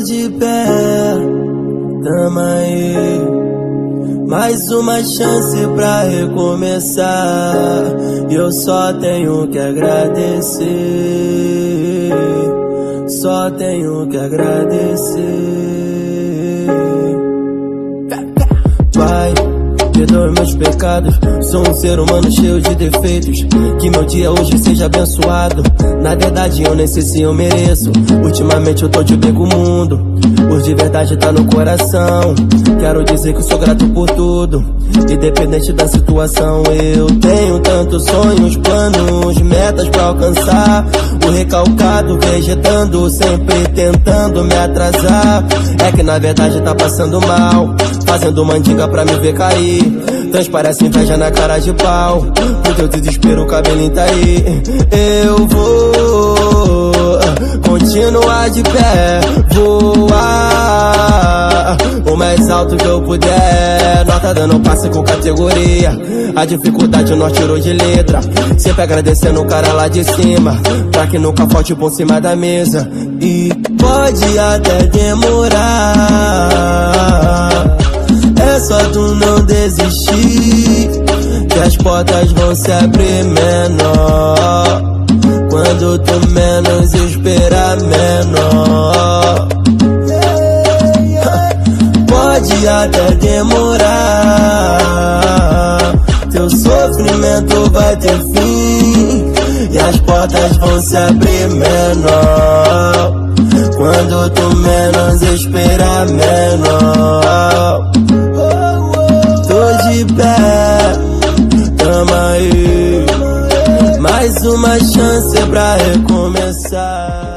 de pé, tamo aí. Mais uma chance pra recomeçar, e eu só tenho que agradecer. Só tenho que agradecer. Pai, perdoe meus pecados, sou um ser humano cheio de defeitos. Que meu dia hoje seja abençoado. Na verdade eu nem sei se eu mereço. Ultimamente eu tô de bem com o mundo, por de verdade tá no coração. Quero dizer que eu sou grato por tudo, independente da situação. Eu tenho tantos sonhos, planos, metas pra alcançar. O recalcado vegetando, sempre tentando me atrasar. É que na verdade tá passando mal, fazendo mandinga pra me ver cair. Transparece inveja na cara de pau, pro teu desespero o cabelinho tá aí. Eu vou continuar de pé, voar o mais alto que eu puder. Nota dando passe com categoria, a dificuldade nós tirou de letra. Sempre agradecendo o cara lá de cima, pra que nunca falte por cima da mesa. E pode até demorar, é só tu não desistir, que as portas vão se abrir menor. Quando tu menos esperar, menor. Pode até demorar, teu sofrimento vai ter fim, e as portas vão se abrir menor. Quando tu menos esperar, menor. Tô de pé, tamo aí. Mais uma chance pra recomeçar.